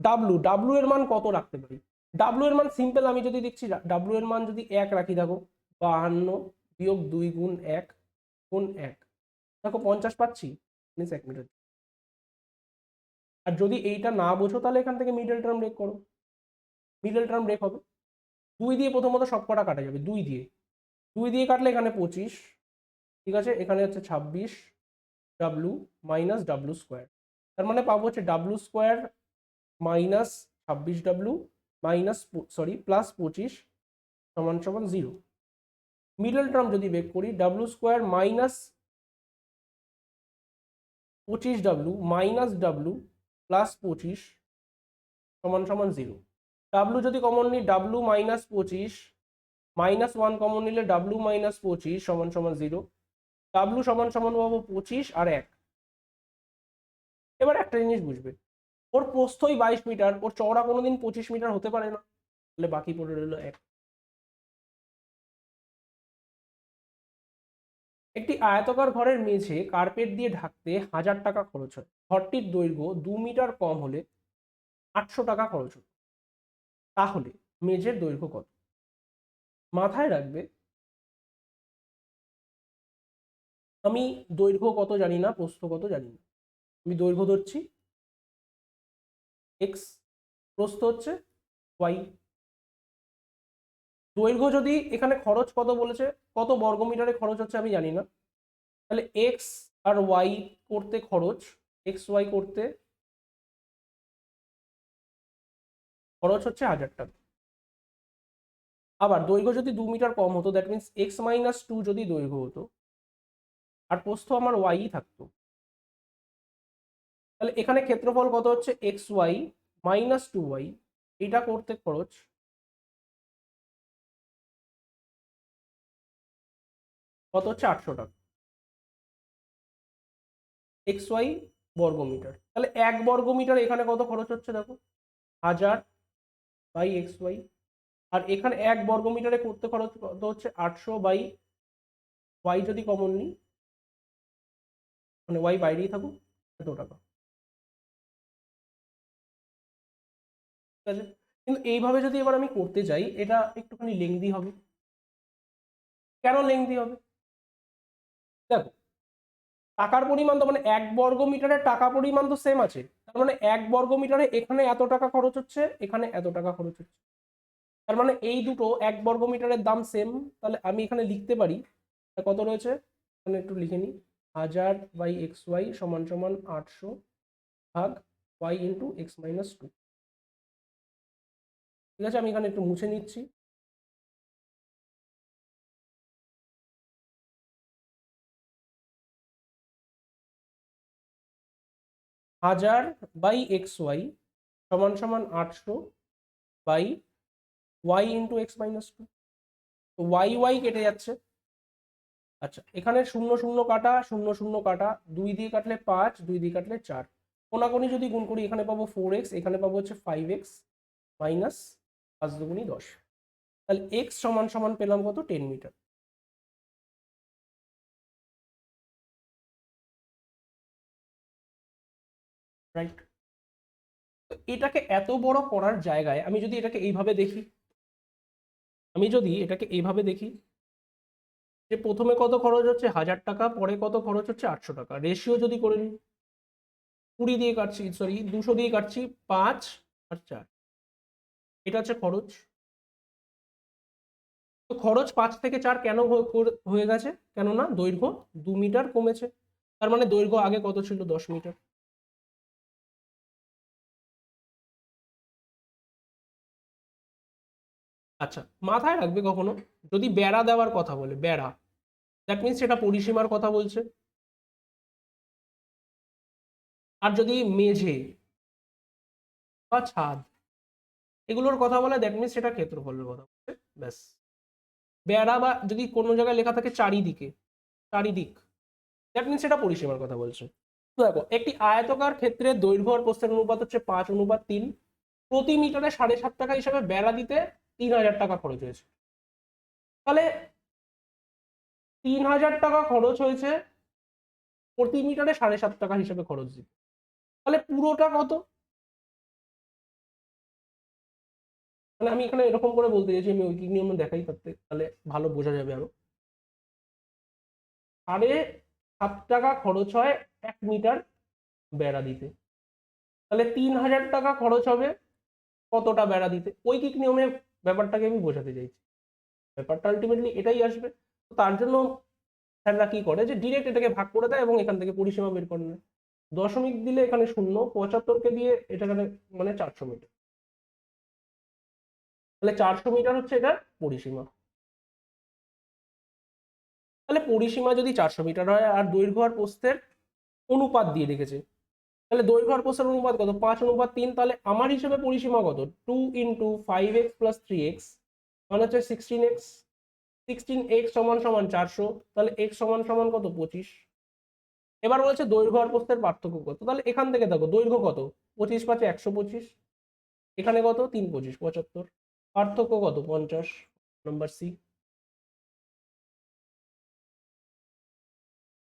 [SPEAKER 1] ডাব্লু, ডাব্লু এর মান কত রাখতে পারি? ডাব্লু এর মান সিম্পল, আমি যদি দেখছি ডাব্লু এর মান যদি 1 রাখি, দেখো 52 বিয়োগ 2 গুণ 1 গুণ 1, দেখো 50 পাচ্ছি, মিনস 1 মিটার। আর যদি এইটা না বোঝো তাহলে এখান থেকে মিডল টার্ম ব্রেক করো, মিডল টার্ম ব্রেক হবে। 2 দিয়ে প্রথমত সব কটা কাটা যাবে, 2 দিয়ে, 2 দিয়ে কাটলে এখানে 25, ঠিক আছে, এখানে হচ্ছে 26 ডাব্লু মাইনাস ডাব্লু স্কোয়ার। তার মানে পাবো হচ্ছে W square minus 26W minus sorry plus 25 সমান সমান 0। মিডল টার্ম যদি বের করি, W square minus 25W minus W plus 25 সমান সমান 0। ডাব্লু যদি কমন নিই, ডাব্লু মাইনাস 25, -1 কমন নিলে ডাব্লু মাইনাস 25 সমান সমান 0। ডাব্লু সমান সমান পাবো 25 আর 1। এবার একটা জিনিস বুঝবে, ওর প্রস্থই 22 মিটার, ওর চওড়া কোনোদিন 25 মিটার হতে পারে না, তাহলে বাকি পড়ে রইল 1। একটি আয়তাকার ঘরের মেঝে কার্পেট দিয়ে ঢাকতে 1000 টাকা খরচ হয়। ঘরটির দৈর্ঘ্য 2 মিটার কম হলে 800 টাকা খরচ হয়। তাহলে মেঝের দৈর্ঘ্য কত? মাথায় রাখবে, আমি দৈর্ঘ্য কত জানি না, প্রস্থ কত জানি না। আমি দৈর্ঘ্য ধরছি এক্স, প্রস্থ হচ্ছে ওয়াই। দৈর্ঘ্য যদি এখানে খরচ কত বলেছে, কত বর্গমিটারে খরচ হচ্ছে আমি জানি না, তাহলে এক্স আর ওয়াই করতে খরচ, এক্স ওয়াই করতে খরচ হচ্ছে 1000 টাকা। আবার দৈর্ঘ্য যদি 2 মিটার কম হতো, দ্যাট মিনস x-2 যদি দৈর্ঘ্য হতো আর প্রস্থ আমার ওয়াই থাকতো, তাহলে এখানে ক্ষেত্রফল কত হচ্ছে, এক্স ওয়াই -2y, এটা করতে খরচ কত হচ্ছে 800 টাকা। এক্স ওয়াই বর্গমিটার, তাহলে 1 বর্গমিটার এখানে কত খরচ হচ্ছে দেখো, 1000/xy। আর এখানে 1 বর্গমিটারে করতে খরচ কত হচ্ছে 800/y, যদি কমন নিই মানে ওয়াই বাইরেই থাকুক, এত টাকা। ঠিক আছে, কিন্তু এইভাবে যদি এবার আমি করতে যাই, এটা একটুখানি লেংদি হবে। কেন লেংদি হবে? দেখো, টাকার পরিমাণ তো মানে 1 বর্গমিটারের টাকা পরিমাণ তো সেম আছে, তার মানে 1 বর্গমিটারে এখানে এত টাকা খরচ হচ্ছে, এখানে এত টাকা খরচ হচ্ছে, তার মানে এই দুটো 1 বর্গমিটারের দাম সেম। তাহলে আমি এখানে লিখতে পারি কত রয়েছে, এখানে একটু লিখে নিই, 1000/xy সমান সমান 800/y × x-2। ঠিক আছে, আমি এখানে একটু মুছে নিচ্ছি। হাজার বাই এক্স ওয়াই সমান সমান 800/y × x-2। ওয়াই ওয়াই কেটে যাচ্ছে। আচ্ছা, এখানে 0 0 কাটা, 0 0 কাটা, 2 দিয়ে কাটলে 5, 2 দিয়ে কাটলে 4, কোনাকুনি যদি গুণ করি এখানে পাবো 4x, এখানে পাবো হচ্ছে 5x মাইনাস 5 দুগুণি 10। তাহলে x সমান সমান পেলাম কত, 10 মিটার। রাইট? তো এটাকে এত বড় করার জায়গায় আমি যদি এটাকে এইভাবে দেখি, যে প্রথমে কত খরচ হচ্ছে 1000 টাকা, পরে কত খরচ হচ্ছে 800 টাকা, রেশিও যদি করে নিই, 20 দিয়ে কাটছি, সরি 200 দিয়ে কাটছি, 5 আর 4, এটা হচ্ছে খরচ। তো খরচ 5 থেকে 4 কেন হয়ে গেছে, কেননা দৈর্ঘ্য 2 মিটার কমেছে। তার মানে দৈর্ঘ্য আগে কত ছিল, 10 মিটার। আচ্ছা, মাথায় রাখবে কখনো যদি বেড়া দেওয়ার কথা বলে, বেড়া, দ্যাট মিনস সেটা পরিসীমার কথা বলছে। আর যদি মেঝে বা ছাদ এগুলোর কথা বলে, দ্যাট মিনস সেটা ক্ষেত্রফলের কথা বলছে, ব্যাস। বেড়া বা যদি কোনো জায়গায় লেখা থাকে চারিদিকে, চারিদিক, দ্যাট মিনস সেটা পরিসীমার কথা বলছে। তো দেখো, একটি আয়তকার ক্ষেত্রে দৈর্ঘ্য আর প্রস্থের অনুপাত হচ্ছে 5:3। প্রতি মিটারে 7.5 টাকা হিসাবে বেড়া দিতে 3000 টাকা খরচ হয়েছে। তাহলে 3000 টাকা খরচ হয়েছে প্রতি মিটারে 7.5 টাকা হিসাবে খরচ দিতে, তাহলে পুরোটা কত? মানে আমি এখানে এরকম করে বলতে চাইছি, আমি ঐকিক নিয়ম দেখাই করতে, তাহলে ভালো বোঝা যাবে আরো। 7.5 টাকা খরচ হয় 1 মিটার বেড়া দিতে, তাহলে 3000 টাকা খরচ হবে কতটা বেড়া দিতে। ঐকিক নিয়মে ব্যাপারটাকে আমি বোঝাতে চাইছি, ব্যাপারটা আলটিমেটলি এটাই আসবে। তো তার জন্য স্যাররা কি করে, যে ডিরেক্ট এটাকে ভাগ করে দেয় এবং এখান থেকে পরিসীমা বের করে নেয়। দশমিক দিলে এখানে 0, 75কে দিয়ে এটা মানে 400 মিটার, তাহলে 400 মিটার হচ্ছে এটার পরিসীমা। তাহলে পরিসীমা যদি 400 মিটার হয় আর দৈর্ঘ্য আর প্রস্থের অনুপাত দিয়ে রেখেছে, তাহলে দৈর্ঘ্য আর প্রস্থের অনুপাত কত? 5:3। তাহলে আমার হিসেবে পরিসীমা কত? 2 × 5x + 3x মানে হচ্ছে 16x। 16x সমান সমান 400। তাহলে x সমান সমান কত? 25। এবার বলছে দৈর্ঘ্য আর প্রস্থের পার্থক্য কত। তাহলে এখান থেকে দেখো দৈর্ঘ্য কত? 25 × 5 = 125। এখানে কত? 3 × 25 = 75। পার্থক্য কত? 50। Number C.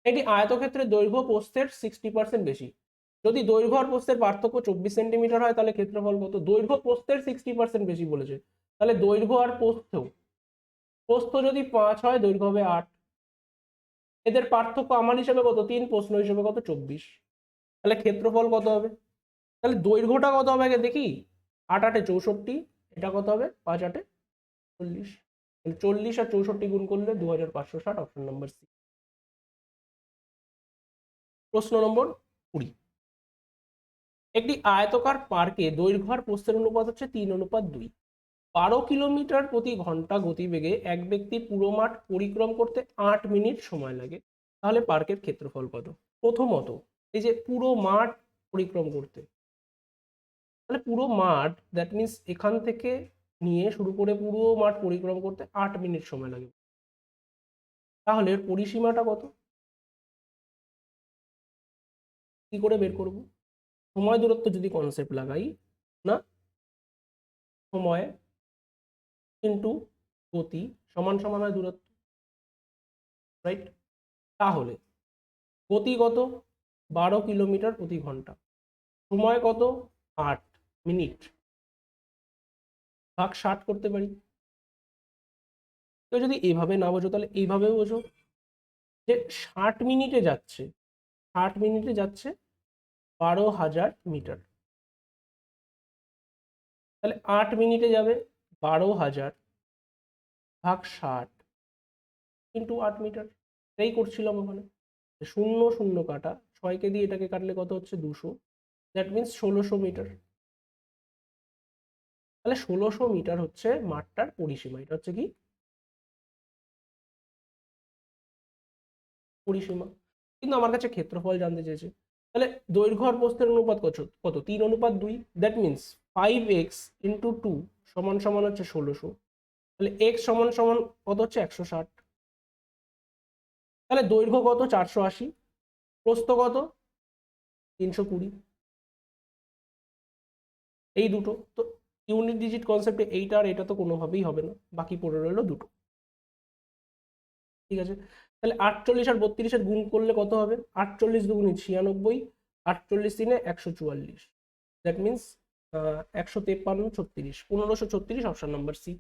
[SPEAKER 1] এটি আয়তক্ষেত্রের দৈর্ঘ্য প্রস্থের 60% বেশি। যদি দৈর্ঘ্য আর প্রস্থের পার্থক্য 24 সেন্টিমিটার হয় তাহলে ক্ষেত্রফল কত? দৈর্ঘ্য প্রস্থের 60% বেশি বলেছে, তাহলে দৈর্ঘ্য আর প্রস্থ, প্রস্থ যদি 5 হয় দৈর্ঘ্য হবে 8। এদের পার্থক্য আমার হিসেবে কত? 3, প্রশ্ন হিসেবে কত? 24। তাহলে ক্ষেত্রফল কত হবে? তাহলে দৈর্ঘ্যটা কত হবে আগে দেখি। 8 × 8 = 64। এটা কত হবে? 5 × 8 = 40। 40 আর 64 গুণ করলে 2560। Option number C. প্রশ্ন নম্বর 20। একটি আয়তকার পার্কে দৈর্ঘ্য আর প্রস্থের অনুপাত হচ্ছে 3:2। 12 কিলোমিটার/ঘন্টা গতিবেগে এক ব্যক্তি পুরো মাঠ পরিক্রম করতে 8 মিনিট সময় লাগে। তাহলে পার্কের ক্ষেত্রফল কত? প্রথমত এই যে পুরো মাঠ পরিক্রম করতে, তাহলে পুরো মাঠ দ্যাট মিন্স এখান থেকে নিয়ে শুরু করে পুরো মাঠ পরিক্রম করতে 8 মিনিট সময় লাগে। তাহলে এর পরিসীমাটা কত? কি করে বের করব? সময় দূরত্ব যদি কনসেপ্ট লাগাই, না, সময় ইন্টু গতি সমান সমান হয় দূরত্ব, রাইট? তাহলে গতি কত? 12 কিলোমিটার/ঘন্টা। সময় কত? 8 মিনিট। ভাগ 60 করতে পারি। তো যদি এইভাবে না বোঝো তাহলে এইভাবে বোঝো যে 60 মিনিটে যাচ্ছে, 60 মিনিটে যাচ্ছে 12,000 মিটার। তাহলে 8 মিনিটে যাবে 12,000 ভাগ 60 ইন্টু 8 মিটার। এটাই করছিলাম ওখানে। শূন্য শূন্য কাটা, 6কে দিয়ে এটাকে কাটলে কত হচ্ছে? 200। That means 1600 metre. তাহলে 1600 মিটার হচ্ছে মাঠটার পরিসীমা। এটা হচ্ছে কি পরিসীমা। কিন্তু আমার কাছে ক্ষেত্রফল জানতে চেয়েছে। তাহলে দৈর্ঘ্য আর প্রস্থের অনুপাত কত? কত? 3:2। দ্যাট মিন্স 5x × 2 সমান সমান হচ্ছে 1600। তাহলে x সমান সমান কত হচ্ছে? 160। তাহলে দৈর্ঘ্য কত? 480। প্রস্থ কত? 320। এই দুটো তো ইউনিট ডিজিট কনসেপ্টে এইটা আর এটা তো কোনোভাবেই হবে না, বাকি পড়ে রইলো দুটো। ঠিক আছে, তাহলে 48 আর 32-এর গুণ করলে কত হবে? 48 দুগুণে 96, 48 তিনে 144। That means 153, 36, 1536। Option number C.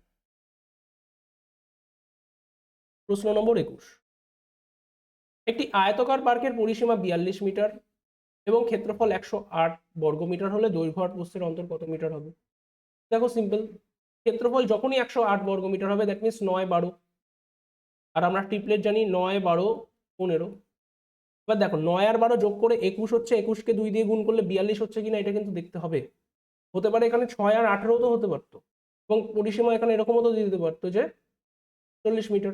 [SPEAKER 1] প্রশ্ন নম্বর 21। একটি আয়তকার পার্কের পরিসীমা 42 মিটার এবং ক্ষেত্রফল 108 বর্গমিটার হলে দৈর্ঘ্য আর প্রস্থের অন্তর কত মিটার হবে? দেখো সিম্পল, ক্ষেত্রফল যখনই 108 বর্গমিটার হবে দ্যাট মিন্স 9, 12। আর আমরা ট্রিপলেট জানি 9, 12, 15। এবার দেখো 9 আর 12 যোগ করে 21 হচ্ছে, 21কে 2 দিয়ে গুণ করলে 42 হচ্ছে কিনা এটা কিন্তু দেখতে হবে। হতে পারে এখানে 6 আর 18 তো হতে পারতো, এবং পরিসীমা এখানে এরকমও তো দিয়ে দিতে পারতো যে 40 মিটার।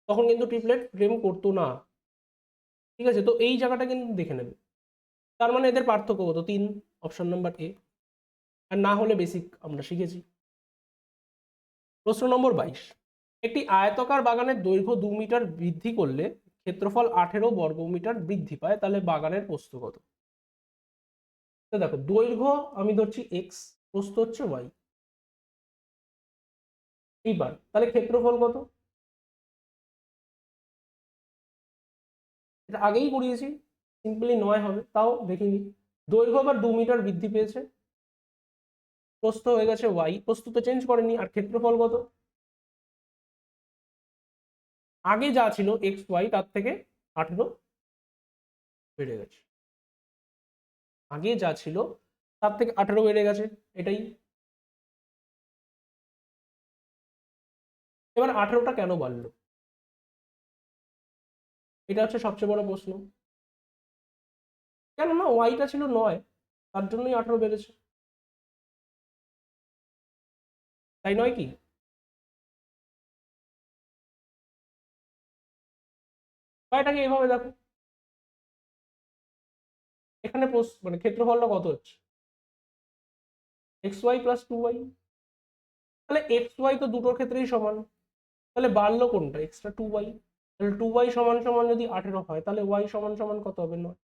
[SPEAKER 1] তখন কিন্তু ট্রিপলেট ফ্রেম করতো না। ঠিক আছে, তো এই জায়গাটা কিন্তু দেখে নেবে। তার মানে এদের পার্থক্য কত? 3। Option number A. আর না হলে বেসিক আমরা শিখেছি। প্রশ্ন নম্বর 22। একটি আয়তকার বাগানের দৈর্ঘ্য 2 মিটার বৃদ্ধি করলে ক্ষেত্রফল 18 বর্গমিটার বৃদ্ধি পায়, তাহলে বাগানের প্রস্থ কত? তো দেখো দৈর্ঘ্য আমি ধরছি এক্স, প্রস্থ হচ্ছে ওয়াই। এইবার তাহলে ক্ষেত্রফল কত? এটা আগেই করিয়েছি, সিম্পলি 9 হবে, তাও দেখিনি। দৈর্ঘ্য আবার 2 মিটার বৃদ্ধি পেয়েছে, প্রস্থ হয়ে গেছে ওয়াই, প্রস্থ তো চেঞ্জ করেনি। আর ক্ষেত্রফল কত? আগে যা ছিল এক্স ওয়াই তার থেকে 18 বেড়ে গেছে। আগে যা ছিল তার থেকে 18 বেড়ে গেছে, এটাই। এবার 18টা কেন বাড়লো? এটা হচ্ছে সবচেয়ে বড় প্রশ্ন। কেন না, ওয়াইটা ছিল 9, তার জন্যই 18 বেড়েছে, তাই নয় কি? বা এটাকে এভাবে দেখো, এখানে মানে ক্ষেত্রফলটা কত হচ্ছে x y plus two y, তাহলে এক্স ওয়াই তো দুটোর ক্ষেত্রেই সমান, তাহলে বাড়লো কোনটা এক্সট্রা টু ওয়াই, তাহলে টু ওয়াই সমান সমান যদি 18 হয় তাহলে ওয়াই সমান সমান কত হবে 9।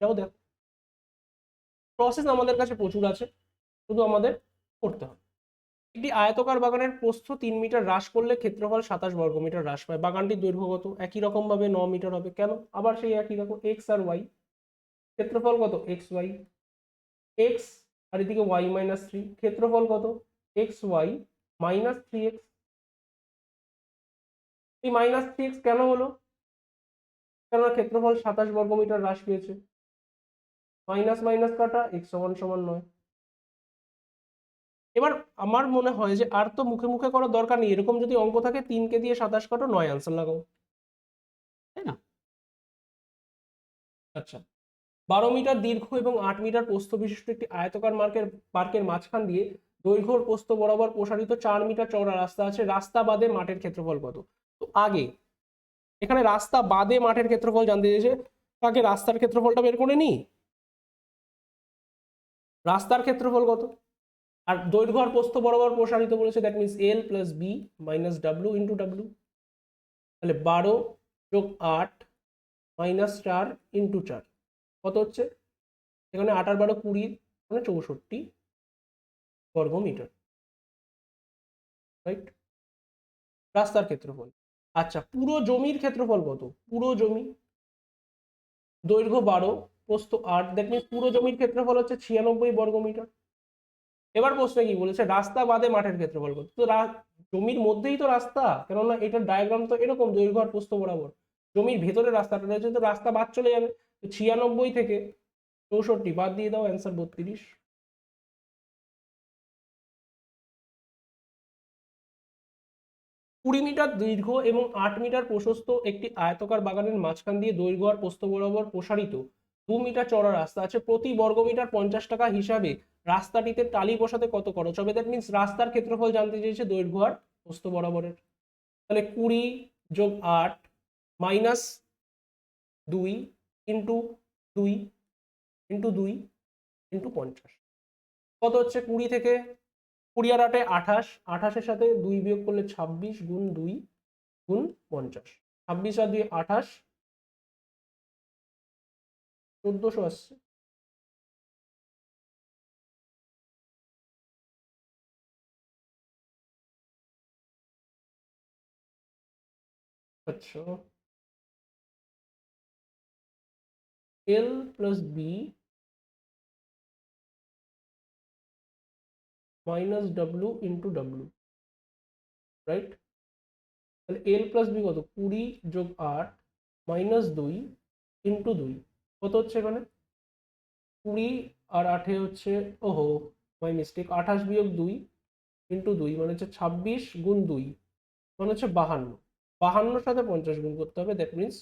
[SPEAKER 1] যাও দেখ, প্রসেস আমাদের কাছে প্রচুর আছে, শুধু আমাদের করতে হবে। একটি আয়তকার বাগানের প্রস্থ 3 মিটার হ্রাস করলে ক্ষেত্রফল 27 বর্গমিটার হ্রাস পায়, বাগানটির দৈর্ঘ্য কত? একই রকম ভাবে 9 মিটার হবে, কেন? আবার সেই একই দেখো এক্স আর ওয়াই, ক্ষেত্রফল কত এক্স ওয়াই, এক্স আর এদিকে ওয়াই মাইনাস থ্রি, ক্ষেত্রফল কত x y minus three x. এই মাইনাস থ্রি এক্স কেন হলো? কেননা ক্ষেত্রফল 27 বর্গমিটার হ্রাস পেয়েছে, মাইনাস মাইনাস কাটা, এক্স সমান সমান 9। এবার আমার মনে হয় যে আর তো মুখে মুখে করার দরকার নেই, এরকম যদি অঙ্ক থাকে 3কে দিয়ে 27 কাটো, 9 আনসার লাগাও, তাই না? আচ্ছা, 12 মিটার দীর্ঘ এবং 8 মিটার প্রস্থ বিশিষ্ট একটি আয়তকার পার্কের মাঝখান দিয়ে দৈর্ঘ্য ও প্রস্থ বরাবর প্রসারিত 4 মিটার চওড়া রাস্তা আছে, রাস্তা বাদে মাঠের ক্ষেত্রফল কত? তো আগে এখানে রাস্তা বাদে মাঠের ক্ষেত্রফল জানতে চেয়েছে, আগে রাস্তার ক্ষেত্রফলটা বের করে নি। রাস্তার ক্ষেত্রফল কত? আর দৈর্ঘ্য আর প্রস্থ বরাবর প্রসারিত বলেছে, that means L plus B minus W into W, তাহলে 12 + 8 মাইনাস 4 ইন্টু 4 কত হচ্ছে? এখানে 8 আর 12 20, মানে 64 বর্গমিটার, রাইট? রাস্তার ক্ষেত্রফল। আচ্ছা, পুরো জমির ক্ষেত্রফল কত? পুরো জমি দৈর্ঘ্য 12, প্রস্থ 8, দ্যাট মিনস পুরো জমির ক্ষেত্রফল হচ্ছে 96 বর্গমিটার। এবার প্রশ্নে কি বলেছে? রাস্তা বাদে মাঠের ক্ষেত্রফল কত? তো জমির মধ্যেই তো রাস্তা, কেননা এটার ডায়াগ্রাম তো এরকম দৈর্ঘ্য আর প্রস্থ বরাবর, জমির ভেতরে রাস্তাটা রয়েছে, তো রাস্তা বাদ চলে যাবে, তো 96 থেকে 64 বাদ দিয়ে দাও, অ্যান্সার 32। 20 মিটার দীর্ঘ এবং 8 মিটার প্রশস্ত একটি আয়তকার বাগানের মাঝখান দিয়ে দৈর্ঘ্য আর প্রস্থ বরাবর প্রসারিত 2 মিটার চওড়া রাস্তা আছে, প্রতি বর্গমিটার 50 টাকা হিসাবে রাস্তাটিতে টালি বসাতে কত খরচ হবে? দ্যাট মিনস রাস্তার ক্ষেত্রফল জানতে চেয়েছে দৈর্ঘ্য আর প্রস্থ বরাবরের, তাহলে 20 + 8 মাইনাস 2 ইন্টু 2 ইন্টু 2 ইন্টু 50 কত হচ্ছে? 20 থেকে 20 আর 8 28, 28-এর সাথে 2 বিয়োগ করলে 26 গুণ 2 গুণ 50, 26 আর 2 28, 1400 আসছে। আচ্ছা, L plus B minus W into W, right? তাহলে এল প্লাস বি কত? 20 + 8 মাইনাস 2 ইন্টু 2 কত হচ্ছে এখানে? 20 আর 8 হচ্ছে, ওহো মাই মিস্টেক, 28 বিয়োগ 2 ইন্টু 2 মানে হচ্ছে 26 গুণ 2 মানে হচ্ছে 52, 52-র সাথে 50 গুণ করতে হবে, দ্যাট মিনস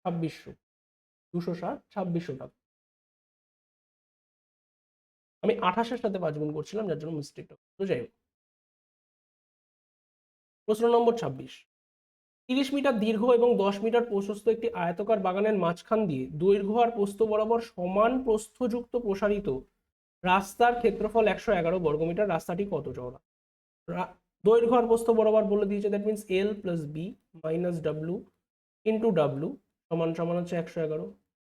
[SPEAKER 1] 2600, 260, 2600 টাকা। আমি 28-এর সাথে 5 গুণ করছিলাম, যার জন্য মিস্টেকটা, তো যাই হোক। প্রশ্ন নম্বর 26, 30 মিটার দীর্ঘ এবং 10 মিটার প্রশস্ত একটি আয়তকার বাগানের মাঝখান দিয়ে দৈর্ঘ্য আর প্রস্থ বরাবর সমান প্রস্থযুক্ত প্রসারিত রাস্তার ক্ষেত্রফল 111 বর্গমিটার, রাস্তাটি কত চওড়া? দৈর্ঘ্য আর প্রস্থ বরাবর বলে দিয়েছে, that means L plus B minus W into W সমান সমান হচ্ছে 111,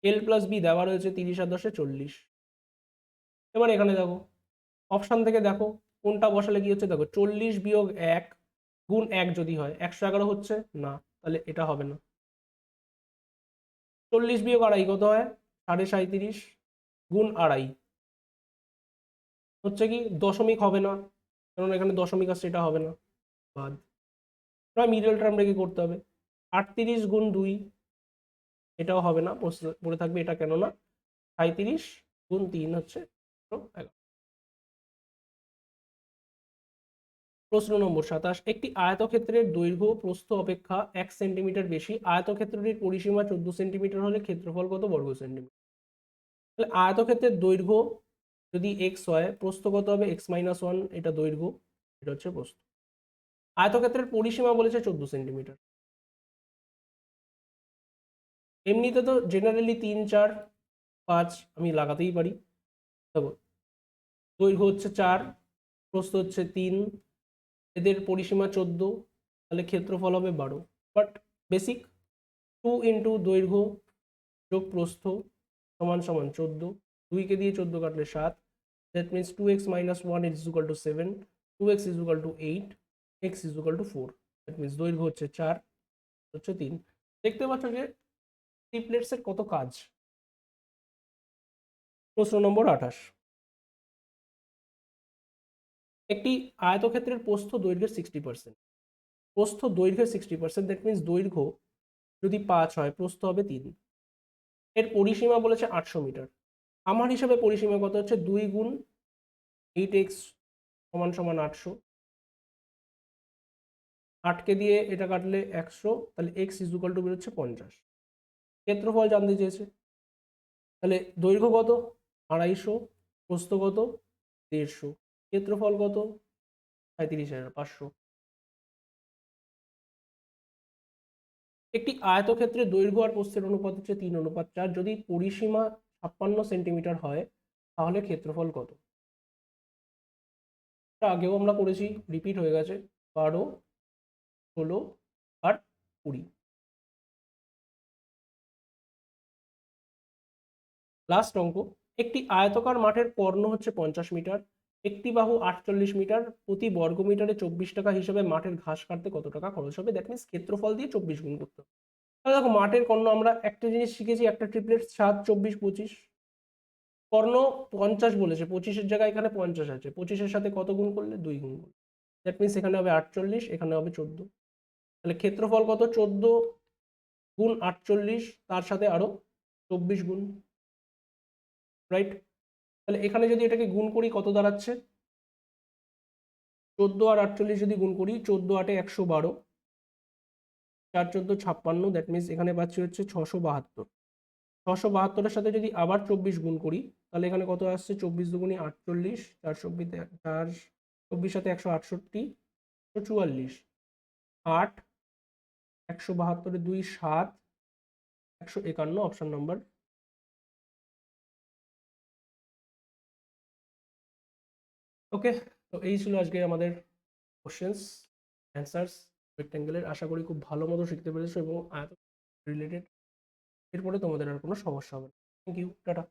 [SPEAKER 1] এল প্লাস বি দেওয়া রয়েছে 30 আর 10-এ 40। এবার এখানে দেখো, অপশান থেকে দেখো কোনটা বসালে কি হচ্ছে, দেখো 40 বিয়োগ 1 গুণ 1 যদি হয় 111 হচ্ছে না, তাহলে এটা হবে না। 40 বিয়োগ আড়াই কত হয়? 37.5 গুণ আড়াই হচ্ছে কি দশমিক হবে না, কারণ এখানে দশমিক আসছে, এটা হবে না, বাদ। মিডল টার্ম রেখে করতে হবে, 38 গুণ 2 এটাও হবে না, পড়ে থাকবে এটা, কেন না 37 গুণ 3 হচ্ছে 11। প্রশ্ন নম্বর 27, একটি আয়তক্ষেত্রের দৈর্ঘ্য প্রস্থ অপেক্ষা 1 সেন্টিমিটার বেশি, আয়তক্ষেত্রটির পরিসীমা 14 সেন্টিমিটার হলে ক্ষেত্রফল কত বর্গ সেন্টিমিটার? তাহলে আয়তক্ষেত্রের দৈর্ঘ্য যদি এক্স হয়, প্রস্থ কত হবে? x-1, এটা দৈর্ঘ্য, এটা হচ্ছে প্রস্থ। আয়তক্ষেত্রের পরিসীমা বলেছে 14 সেন্টিমিটার, এমনিতে তো জেনারেলি 3 4 5 আমি লাগাতেই পারি। দেখো দৈর্ঘ্য হচ্ছে 4, প্রস্থ হচ্ছে 3, এদের পরিসীমা 14, তাহলে ক্ষেত্রফল হবে 12। বাট বেসিক 2 ইন্টু দৈর্ঘ্য যোগ প্রস্থ সমান সমান 14, 2কে দিয়ে 14 কাটলে 7, that means 2x minus 1 is equal to 7, 2x is equal to 8, x is equal to 4, that means দৈর্ঘ্য হচ্ছে 4, হচ্ছে 3। দেখতে পাচ্ছ যে ট্রিপলেটসের কত কাজ। প্রশ্ন নম্বর 28, একটি আয়তক্ষেত্রের প্রস্থ দৈর্ঘ্যের 60%, প্রস্থ দৈর্ঘ্যের 60%, দ্যাট মিনস দৈর্ঘ্য যদি 5 হয় প্রস্থ হবে 3, এর পরিসীমা বলেছে 800 মিটার। আমার হিসাবে পরিসীমা কত হচ্ছে 2 গুণ 8x সমান সমান 800, 8কে দিয়ে এটা কাটলে 100, তাহলে x ইজ ইকুয়াল টু বেরোচ্ছে 50। ক্ষেত্রফল জানতে চেয়েছে, তাহলে দৈর্ঘ্য কত 250, প্রস্থ কত 150, ক্ষেত্রফল কত 37,500। একটি আয়তক্ষেত্রের দৈর্ঘ্য আর প্রস্থের অনুপাত হচ্ছে 3:4, যদি পরিসীমা 56 সেন্টিমিটার হয় তাহলে ক্ষেত্রফল কত? এটা আগেও আমরা করেছি, রিপিট হয়ে গেছে। 12, 16 আর 20। লাস্ট অঙ্ক, একটি আয়তকার মাঠের কর্ণ হচ্ছে 50 মিটার, একটি বাহু 48 মিটার, প্রতি বর্গ মিটারে 24 টাকা হিসেবে মাঠের ঘাস কাটতে কত টাকা খরচ হবে? দ্যাট মিনস ক্ষেত্রফল দিয়ে 24 গুণ করতে হবে। তাহলে দেখো মাঠের কর্ণ আমরা একটা জিনিস শিখেছি, একটা ট্রিপলেট 7, 24, 25। কর্ণ 50 বলেছে, 25-এর জায়গায় এখানে 50 আছে, 25-এর সাথে কত গুণ করলে 2 গুণ করলে, দ্যাট মিনস এখানে হবে 48, এখানে হবে 14। তাহলে ক্ষেত্রফল কত 14 গুণ 48, তার সাথে আরো 24 গুণ, রাইট? তাহলে এখানে যদি এটাকে গুণ করি কত দাঁড়াচ্ছে, 14 আর 48 যদি গুণ করি, 14 8 112, 4 14 56, দ্যাট মিনস এখানে পাচ্ছি হচ্ছে 672। 672-এর সাথে যদি আবার 24 গুণ করি তাহলে এখানে কত আসছে, 24 দুগুণে 48, 4 24 সাথে 168, 144, 8, 172 2 7, 151, অপশন নাম্বার। ওকে, তো এই ছিল আজকে আমাদের কোশ্চেন্স অ্যান্সার্স রেক্ট্যাঙ্গেলের। আশা করি খুব ভালো মতো শিখতে পেরেছো এবং আয়ত রিলেটেড। এরপরে তোমাদের আর কোনো সমস্যা হবে না। Thank you, tata.